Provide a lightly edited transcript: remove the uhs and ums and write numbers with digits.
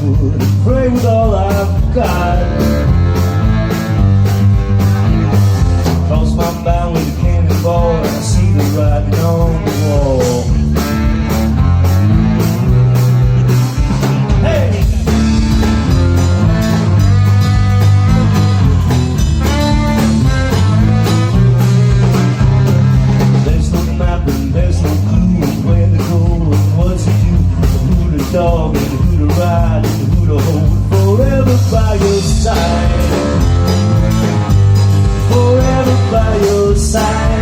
wood and pray with all I've got. Cross my mind with a cannonball and I see the writing on the wall. Hey! There's no map and there's no clue of where to go and what to do, who to dog and who to ride and who to hold forever by your side. Forever by your side.